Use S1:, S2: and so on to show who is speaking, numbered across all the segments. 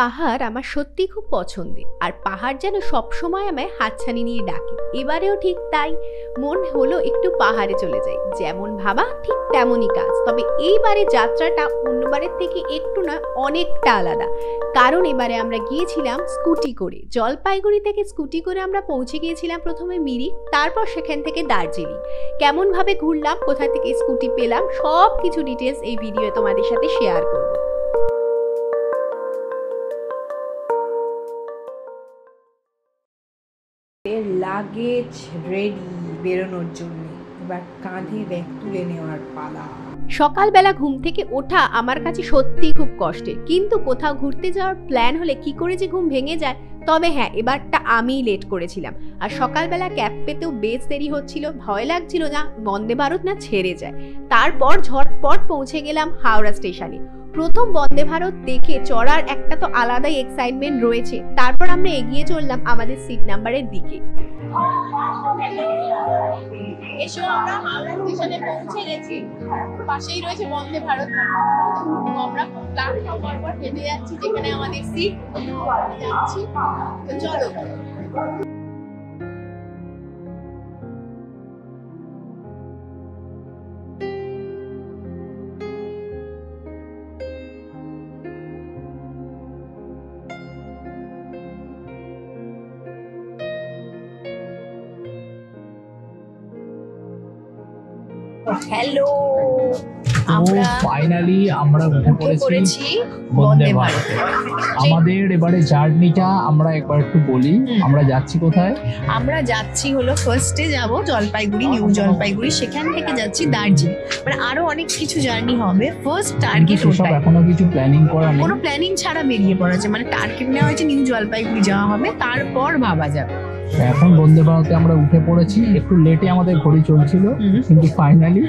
S1: পাহাড় আমার সত্যি খুব পছন্দের, আর পাহাড় যেন সবসময় আমায় হাতছানি নিয়ে ডাকে। এবারেও ঠিক তাই, মন হলো একটু পাহাড়ে চলে যাই। যেমন ভাবা ঠিক তেমনই কাজ। তবে এইবারে যাত্রাটা অন্যবারের থেকে একটু না অনেকটা আলাদা, কারণ এবারে আমরা গিয়েছিলাম স্কুটি করে। জলপাইগুড়ি থেকে স্কুটি করে আমরা পৌঁছে গিয়েছিলাম প্রথমে মিরিক, তারপর সেখান থেকে দার্জিলিং। কেমনভাবে ঘুরলাম, কোথা থেকে স্কুটি পেলাম, সব কিছু ডিটেলস এই ভিডিওয়ে তোমাদের সাথে শেয়ার করব।
S2: লাগেজ রেডি বেরোনোর জন্য, এবার কাঁধে ব্যাগ তুলে নেওয়ার পালা।
S1: সকালবেলা ঘুম থেকে ওঠা আমার কাছে সত্যিই খুব কষ্টের, কিন্তু কোথাও ঘুরতে যাওয়ার প্ল্যান হলে কি করে যে ঘুম ভেঙে যায়। তবে হ্যাঁ, এবারটা আমিই লেট করেছিলাম, আর সকালবেলা ক্যাব পেতেও বেশ দেরি হচ্ছিল। ভয় লাগছিল না বন্দে ভারত না ছেড়ে যায়। তারপর ঝটপট পৌঁছে গেলাম হাওড়া স্টেশনে। প্রথম বন্দে ভারত দেখে চড়ার একটা তো আলাদাই এক্সাইটমেন্ট রয়েছে। তারপর আমরা এগিয়ে চললাম আমাদের সিট নাম্বারের দিকে।
S3: এসো, আমরা হাওড়া স্টেশনে পৌঁছে গেছি। পাশেই রয়েছে বন্দে ভারত। আমরা প্ল্যাটফর্ম পরপর হেঁটে যাচ্ছি যেখানে আমাদের সিট যাচ্ছি। তো চলো। হ্যালো, আমরা
S4: ফাইনালি আমরা উঠে পড়েছি বন্দে ভারত। আমাদের এবারে জার্নিটা আমরা একবার একটু বলি, আমরা যাচ্ছি কোথায়।
S3: আমরা যাচ্ছি হলো ফার্স্টে যাব জলপাইগুড়ি, নিউ জলপাইগুড়ি, সেখান থেকে যাচ্ছি দার্জিলিং। মানে আরো অনেক কিছু জার্নি হবে। ফার্স্ট টার্গেট
S4: ওটা এখনো কিছু প্ল্যানিং করা নেই,
S3: কোনো প্ল্যানিং ছাড়া বেরিয়ে পড়া আছে। মানে টার্গেট নেওয়া হয়েছে নিউ জলপাইগুড়ি যাওয়া হবে, তারপর ভাবা যাবে।
S4: এখন বন্দে ভারতে আমরা উঠে পড়েছি। একটু লেটে আমাদের ঘড়ি চলছিল, কিন্তু ফাইনালি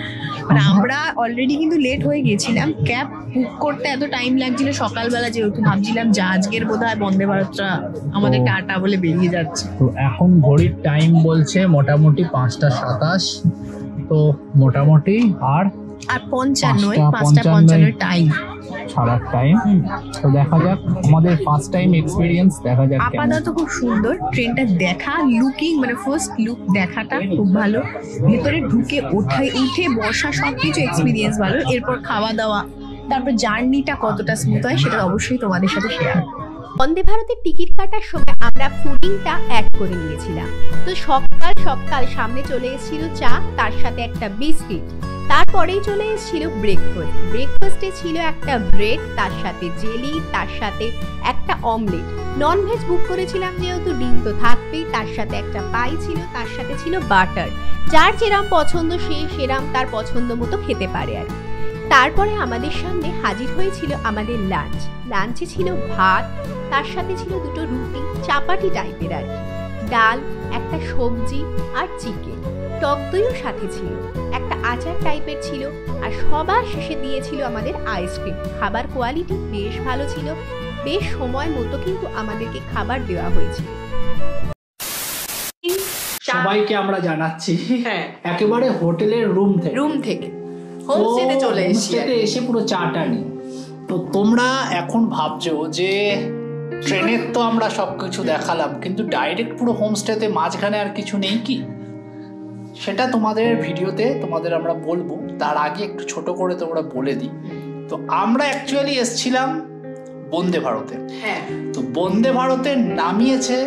S3: মানে আমরা অলরেডি কিন্তু লেট হয়ে গেছিলাম। ক্যাব বুক করতে এত টাইম লাগছিল সকালবেলা, যেহেতু ভাবছিলাম যে আজকের বোধহয় বন্দে ভারতটা আমাদের টাটা বলে বেরিয়ে যাচ্ছে।
S4: তো এখন ঘড়ির টাইম বলছে মোটামুটি 5:27। তো মোটামুটি আর
S3: 55 টাইম
S4: ছাড়ার টাইম। তো দেখা যাক, আমাদের ফার্স্ট টাইম এক্সপিরিয়েন্স দেখা যাক।
S3: আপাতত খুব সুন্দর ট্রেনটা দেখা, লুকিং মানে ফার্স্ট লুক দেখাটা খুব ভালো। ভেতরে ঢুকে উঠে বসা সবকিছু এক্সপিরিয়েন্স ভালো। এরপর খাওয়া দাওয়া, তারপর জার্নিটা কতটা স্মুথ হয় সেটা অবশ্যই তোমাদের সাথে শেয়ার।
S1: বন্দে ভারতের টিকিট কাটার সময় আমরা ফুডিংটা অ্যাড করে নিয়েছিলাম। তো সকাল সকাল সামনে চলে এসেছিল চা, তার সাথে একটা বিস্কিট। তারপরেই চলে এসেছিল ব্রেকফাস্ট। ব্রেকফাস্টে ছিল একটা ব্রেড, তার সাথে জেলি, তার সাথে একটা অমলেট। ননভেজ বুক করেছিলাম যেহেতু ডিম তো থাকবেই, তার সাথে একটা পাই ছিল, তার সাথে ছিল বাটার। যার যেরাম পছন্দ সে সেরাম তার পছন্দ মতো খেতে পারে আর কি। তারপরে আমাদের সামনে হাজির হয়েছিল আমাদের লাঞ্চ। লাঞ্চে ছিল ভাত, তার সাথে ছিল দুটো রুটি, চাপাটি টাইপের আর কি, ডাল, একটা সবজি আর চিকেন। টক দইও সাথে ছিল, একটা আচার টাইপের ছিল, আর সবার শেষে দিয়েছিল আমাদের আইসক্রিম। খাবার কোয়ালিটি বেশ ভালো ছিল, বেশ সময় মতো কিন্তু আমাদেরকে খাবার দেওয়া হয়েছিল।
S4: সবাইকে আমরা জানাচ্ছি একেবারে হোটেলের রুম থেকে হোমস্টেতে চলে এসে পুরো চাটা নিয়ে। তো তোমরা এখন ভাবছো যে ট্রেনের তো আমরা সবকিছু দেখালাম, কিন্তু ডাইরেক্ট পুরো হোমস্টেতে মাঝখানে আর কিছু নেই কি? সেটা তোমাদের ভিডিওতে তোমাদের আমরা বলবো। তার আগে একটু ছোট করে তোমরা বলে দিই। তো আমরা অ্যাকচুয়ালি এসছিলাম বন্দে ভারতে। তো বন্দে ভারতে নামিয়েছে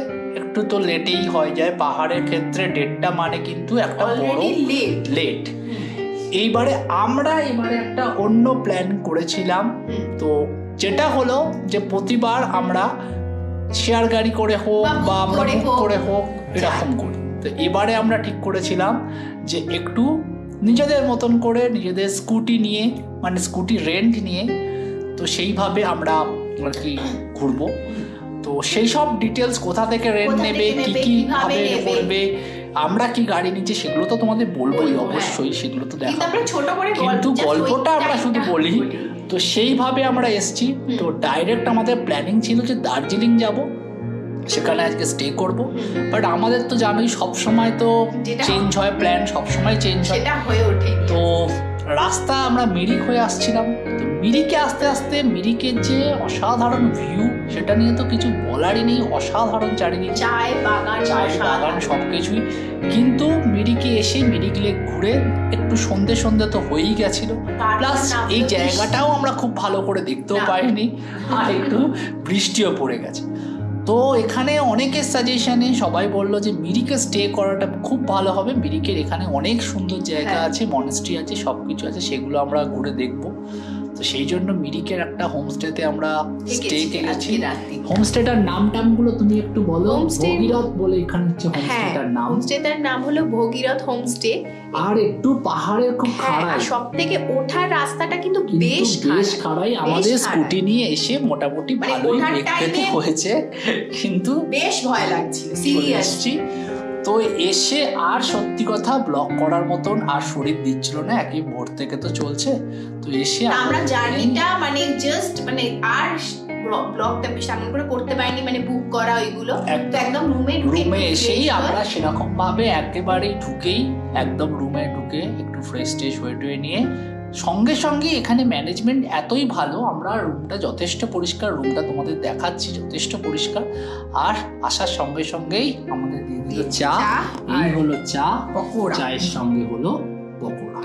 S4: একটু তো লেটেই হয়ে যায় পাহাড়ের ক্ষেত্রে। ডেটটা মানে কিন্তু একটা বড় লেট। এইবারে আমরা একটা অন্য প্ল্যান করেছিলাম। তো যেটা হলো যে প্রতিবার আমরা শেয়ার গাড়ি করে হোক বা আমরা বুক করে হোক এরকম করি। তো এবারে আমরা ঠিক করেছিলাম যে একটু নিজেদের মতন করে নিজেদের স্কুটি নিয়ে, মানে স্কুটি রেন্ট নিয়ে, তো সেইভাবে আমরা আর কি ঘুরবো। তো সেই সব ডিটেলস, কোথা থেকে রেন্ট নেবে, কি ভাবে করবে, আমরা কি গাড়ি নিচ্ছি সেগুলো তো তোমাদের বলবোই অবশ্যই, সেগুলো তো দেখো, কিন্তু গল্পটা আমরা শুধু বলি। তো সেইভাবে আমরা এসছি। তো ডাইরেক্ট আমাদের প্ল্যানিং ছিল যে দার্জিলিং যাব, সেখানে আজকে স্টে করব। বাট আমাদের তো জানোই সবসময় তো চেঞ্জ হয় প্ল্যান, সবসময় চেঞ্জ হয়, তো রাস্তা আমরা মিরিক হয়ে আসছিলাম। তো মিরিকে আস্তে আস্তে মিরিকের যে অসাধারণ ভিউ সেটা নিয়ে তো কিছু বলারই নেই, অসাধারণ চারিদিকে
S3: চায় বাগান
S4: সবকিছুই। কিন্তু মিরিকে এসে মিরিক লেক ঘুরে একটু সন্ধে তো হয়েই গেছিল, প্লাস এই জায়গাটাও আমরা খুব ভালো করে দেখতেও পাইনি, আর একটু বৃষ্টিও পড়ে গেছে। তো এখানে অনেকের সাজেশনে সবাই বললো যে মিরিকে স্টে করাটা খুব ভালো হবে। মিরিকের এখানে অনেক সুন্দর জায়গা আছে, মনেস্ট্রি আছে, সব কিছু আছে, সেগুলো আমরা ঘুরে দেখবো। তো সেই জন্য মিরিকের একটা হোমস্টেতে আমরা স্টে করেছি। হোমস্টেটার নামগুলো তুমি একটু বলো। ভগীরথ বলে এখানে হচ্ছে হোমস্টেটার নাম।
S3: হোমস্টেটার নাম হলো ভগীরথ হোমস্টে।
S4: আর একটু পাহাড়ের খুব খাড়াই,
S3: সব থেকে ওঠার রাস্তাটা কিন্তু বেশ
S4: খাড়াই। আমাদের স্কুটি নিয়ে এসে মোটামুটি ভালোই দেখতে হয়েছে, কিন্তু
S3: বেশ ভয় লাগছিল সিরিয়াসলি।
S4: তো এসে আর সত্যি কথা ব্লগ করার মতন আর শরীর দিচ্ছিল না, একই ভোর থেকে তো চলছে। তো এসে
S3: আমরা জার্নিটা মানে জাস্ট মানে আর ব্লগটা সামনে করে করতে পারিনি, মানে বুক করা ওইগুলো একদম রুমে
S4: এসেই আমরা সেরকম ভাবে একেবারেই ঢুকেই একদম রুমে ঢুকে একটু ফ্রেশ হয়ে নিয়ে সঙ্গে সঙ্গে এখানে ম্যানেজমেন্ট এতই ভালো, আমরা রুমটা যথেষ্ট পরিষ্কার, রুমটা তোমাদের দেখাচ্ছি যথেষ্ট পরিষ্কার। আর আসার সঙ্গে সঙ্গেই আমাদের দিয়ে দিল চা, এই হলো চা, চায়ের সঙ্গে হলো পকোড়া।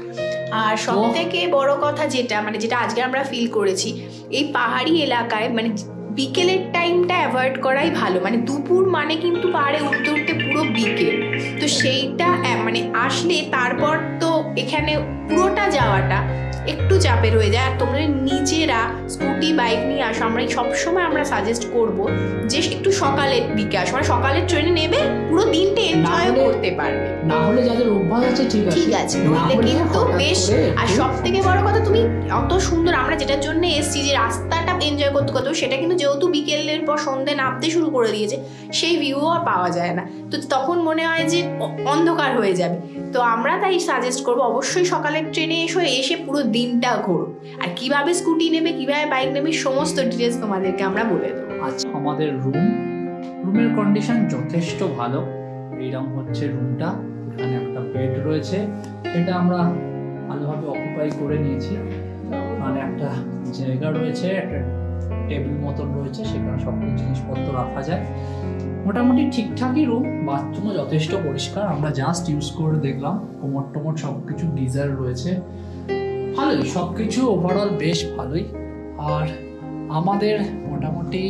S3: আর সব থেকে বড় কথা যেটা আজকে আমরা ফিল করেছি, এই পাহাড়ি এলাকায় মানে বিকেলের টাইমটা অ্যাভয়েড করাই ভালো। মানে দুপুর মানে কিন্তু পাহাড়ে উঠতে উঠতে পুরো বিকেল, তো সেইটা মানে আসলে তারপর তো এখানে পুরোটা যাওয়াটা একটু চাপের হয়ে যায়। আর তোমরা নিজেরা স্কুটি বাইক নিয়ে আসো, আমরা সবসময় আমরা সাজেস্ট করব যে একটু সকালের দিকে আসো, মানে সকালের ট্রেনে নেবে পুরো দিনটা এনজয় করতে পারবে।
S4: না হলে যাদের অভ্যাস আছে ঠিক আছে,
S3: নইলে কিন্তু বেশ। আর সব থেকে বড় কথা, তুমি অত সুন্দর আমরা যেটার জন্য এসছি যে রাস্তাটা এনজয় করতে করতে, সেটা কিন্তু যেহেতু বিকেলের পর সন্ধ্যে নামতে শুরু করে দিয়েছে, সেই ভিউও আর পাওয়া যায় না। তো তখন মনে হয় যে অন্ধকার হয়ে যাবে। তো আমরা তাই সাজেস্ট করবো অবশ্যই সকালের ট্রেনে এসে পুরো দিনটা ঘোরো। আর কিভাবে স্কুটি নেবে, কিভাবে বাইক নেবে, সমস্ত ডিটেলস তোমাদেরকে আমরা বলে দেবো।
S4: আচ্ছা, আমাদের রুমের কন্ডিশন যথেষ্ট ভালো। এইরকম হচ্ছে রুমটা, এখানে একটা বেড রয়েছে, এটা আমরা ভালোভাবে অকুপাই করে নিয়েছি। মানে একটা জায়গা রয়েছে, একটা টেবিল মতন রয়েছে, সেখানে সব জিনিসপত্র রাখা যায়। মোটামুটি ঠিকঠাকই রুম, বাথরুমও যথেষ্ট পরিষ্কার। আমরা জাস্ট ইউজ করে দেখলাম, কোমর সব কিছু গিজার রয়েছে, ভালোই সব কিছু ওভারঅল বেশ ভালোই। আর আমাদের মোটামুটি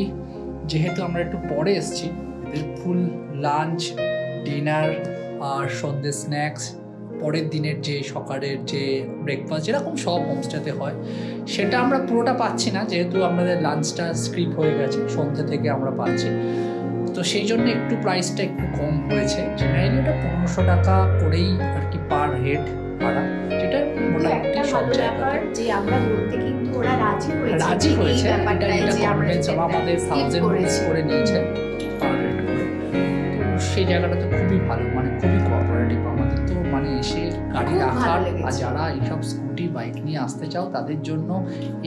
S4: যেহেতু আমরা একটু পরে এসেছি, এদের ফুল লাঞ্চ, ডিনার আর সন্ধ্যে স্ন্যাক্স, পরের দিনের যে সকালের যে ব্রেকফাস্ট যেরকম সব হোমস্টেতে হয়, সেটা আমরা পুরোটা পাচ্ছি না, যেহেতু আমাদের লাঞ্চটা স্ক্রিপ হয়ে গেছে, সন্ধ্যে থেকে আমরা পাচ্ছি। তো সেই জন্য একটু প্রাইসটা একটু কম হয়েছে। জেনারেলি ওটা 1500 টাকা করেই আর কি পার হেড ভাড়া, যেটা মোটামুটি সব জায়গায়
S3: যে আমরা বলতে কিন্তু ওরা
S4: রাজি হয়েছে। আমাদের 1000 করে নিয়েছে পার হেড করে। তো সেই জায়গাটাতে খুবই ভালো, মানে খুবই কোঅপারেটিভ। আমাদের তো মানে এসে গাড়ি রাখার, আর যারা এইসব স্কুটি বাইক নিয়ে আসতে চাও তাদের জন্য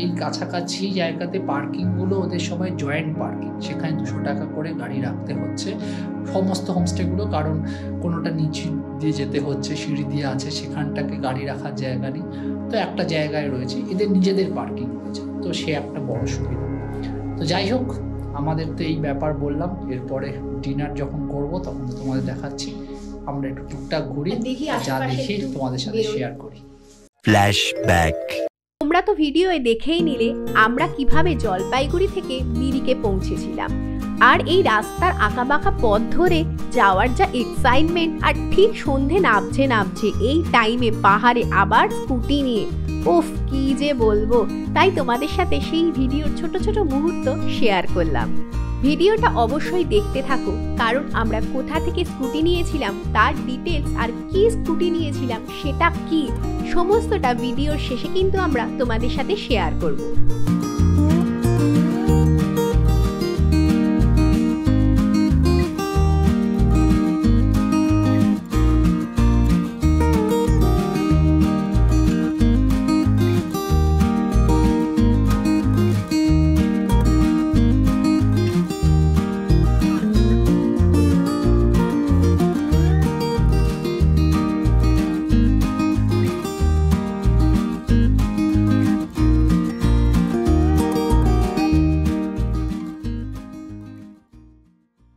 S4: এই কাছাকাছি জায়গাতে পার্কিংগুলো ওদের সবাই জয়েন্ট পার্কিং, সেখানে 200 টাকা করে গাড়ি রাখতে হচ্ছে সমস্ত হোমস্টেগুলো। কারণ কোনোটা নিচে দিয়ে যেতে হচ্ছে, সিঁড়ি দিয়ে আছে, সেখানটাকে গাড়ি রাখার জায়গা নেই। তো একটা জায়গায় রয়েছে, এদের নিজেদের পার্কিং রয়েছে, তো সে একটা বড় সুবিধা। তো যাই হোক, আমাদের তো এই ব্যাপার বললাম। এরপরে ডিনার যখন করব তখন তোমাদের দেখাচ্ছি। আমরা একটু টুকটাক ঘুরি, যা দেখি তোমাদের সাথে শেয়ার করি।
S5: ফ্ল্যাশব্যাক।
S1: তোমরা তো ভিডিওয়ে দেখেই নিলে আমরা কিভাবে জলপাইগুড়ি থেকে মিরিকে পৌঁছেছিলাম। আর এই রাস্তার আঁকাবাঁকা পথ ধরে যাওয়ার যা এক্সাইটমেন্ট, আর ঠিক সন্ধে নামছে এই টাইমে পাহাড়ে আবার স্কুটি নিয়ে, উফ কি যে বলবো। তাই তোমাদের সাথে সেই ভিডিওর ছোট ছোট মুহূর্ত শেয়ার করলাম। ভিডিওটা অবশ্যই দেখতে থাকো, কারণ আমরা কোথা থেকে স্কুটি নিয়েছিলাম তার ডিটেলস, আর কি স্কুটি নিয়েছিলাম সেটা কি, সমস্তটা ভিডিওর শেষে কিন্তু আমরা তোমাদের সাথে শেয়ার করব।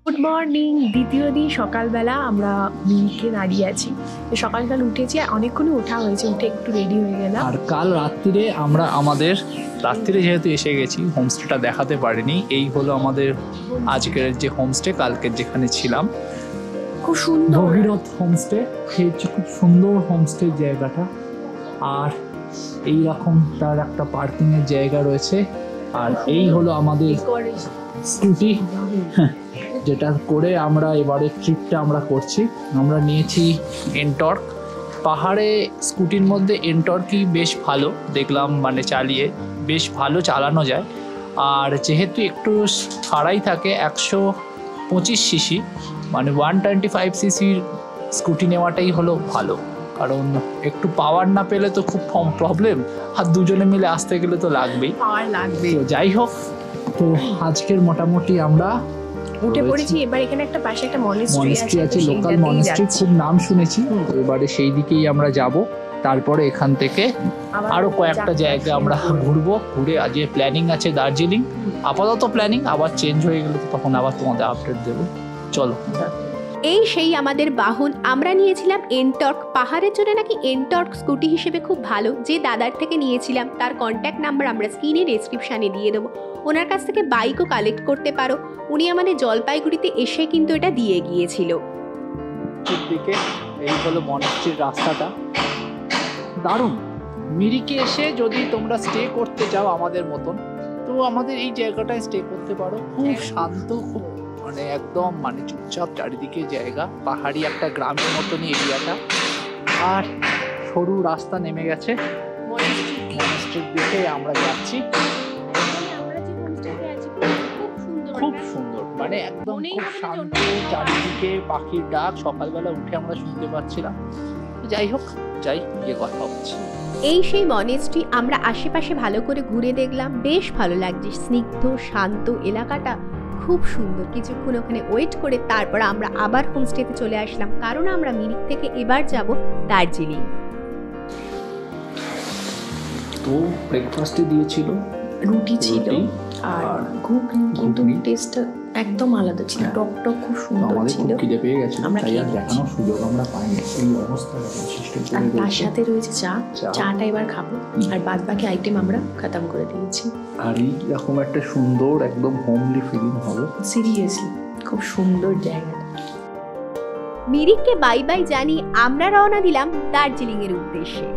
S3: Good morning. দ্বিতীয় দিন সকালবেলা আমরা মিরিকে দাঁড়িয়ে আছি। সকালবেলা উঠেছি আর অনেকক্ষণই ওঠা হয়েছে, উঠে একটু রেডি হয়ে গেলাম।
S4: আর কাল রাত্রিরে আমরা রাত্রিরে যেহেতু এসে গেছি, হোমস্টেটা দেখাতে পারিনি। এই হলো আমাদের আজকের যে হোমস্টে, কালকের যেখানে ছিলাম,
S3: খুব সুন্দর
S4: ভগীরথ হোমস্টে। খুব সুন্দর হোমস্টে জায়গাটা। আর এই রকম তার একটা পার্কিং এর জায়গা রয়েছে। আর এই হলো আমাদের স্কুটি, যেটা করে আমরা এবারে ট্রিপটা আমরা করছি। আমরা নিয়েছি এনটর্ক। পাহাড়ে স্কুটির মধ্যে এনটর্কই বেশ ভালো দেখলাম, মানে চালিয়ে বেশ ভালো চালানো যায়। আর যেহেতু একটু ছাড়াই থাকে, 125 সিসি মানে 125 সিসির স্কুটি নেওয়াটাই হলো ভালো, কারণ একটু পাওয়ার না পেলে তো খুব প্রবলেম। আর দুজনে মিলে আসতে গেলে তো লাগবেই,
S3: পাওয়ার লাগবে।
S4: তো যাই হোক, তো আজকের মোটামুটি আমরা
S3: উঠে পড়েছি। এবার এখানে একটা পাশে একটা
S4: মনেস্ট্রি আছে, লোকাল মনেস্ট্রি, খুব নাম শুনেছি। তো এবারে সেই দিকেই আমরা যাব। তারপরে এখান থেকে আরো কয়েকটা জায়গা আমরা ঘুরবো। ঘুরে আজকে প্ল্যানিং আছে দার্জিলিং। আপাতত প্ল্যানিং, আবার চেঞ্জ হয়ে গেলে তো তখন আবার তোমাদের আপডেট দেবো। চলো।
S1: এই সেই আমাদের বাহন। আমরা নিয়েছিলাম এনটর্ক। পাহাড়ের জন্য নাকি এনটর্ক স্কুটি হিসেবে খুব ভালো। যে দাদার থেকে নিয়েছিলাম তার কন্ট্যাক্ট নাম্বার আমরা স্ক্রিনে ডেসক্রিপশানে দিয়ে দেবো। ওনার কাছ থেকে বাইকও কালেক্ট করতে পারো। উনি আমাদের জলপাইগুড়িতে এসে কিন্তু এটা দিয়ে গিয়েছিল।
S4: দিকে এই হলো মনেস্ট্রির রাস্তাটা, দারুণ। মিরিকে এসে যদি তোমরা স্টে করতে চাও আমাদের মতন, তো আমাদের এই জায়গাটায় স্টে করতে পারো। খুব শান্ত, খুব মানে একদম মানে চুপচাপ চারিদিকে জায়গা, পাহাড়ি একটা গ্রামের মতনই এরিয়াটা। আর সরু রাস্তা নেমে গেছে মনেস্ট্রির দিকে আমরা যাচ্ছি। খুব সুন্দর, মানে একদম খুব শান্ত, চারিদিকে পাখির ডাক সকালবেলা উঠে আমরা শুনতে পাচ্ছিলাম। যাই হোক, গিয়ে কথা হচ্ছে।
S1: এই সেই মনেস্ট্রি। আমরা আশেপাশে ভালো করে ঘুরে দেখলাম, বেশ ভালো লাগছে। স্নিগ্ধ শান্ত এলাকাটা খুব সুন্দর। কিছুক্ষণ ওখানে ওয়েট করে তারপর আমরা আবার হোমস্টেতে চলে আসলাম, কারণ আমরা মিরিক থেকে এবার যাব দার্জিলিং।
S4: তো ব্রেকফাস্টে দিয়েছিল
S3: রুটি ছিল আর ঘুগনি, কিন্তু টেস্টটা একদম আলাদা ছিল। টক টক খুব সুন্দর ছিল।
S4: খুব খিদে পেয়ে গেছিল,
S3: আমরা
S4: তাই আর দেখানোর সুযোগ আমরা পাইনি। এই অবস্থাটা বিশিষ্ট
S3: আর তার সাথে রয়েছে চাটা এবার খাবো। আর বাদ বাকি আইটেম আমরা খতম করে দিয়েছি।
S4: আর এইরকম একটা সুন্দর একদম হোমলি ফিলিং হবে।
S3: সিরিয়াসলি খুব সুন্দর জায়গাটা।
S1: মিরিককে বাই বাই জানিয়ে আমরা রওনা দিলাম দার্জিলিং এর উদ্দেশ্যে।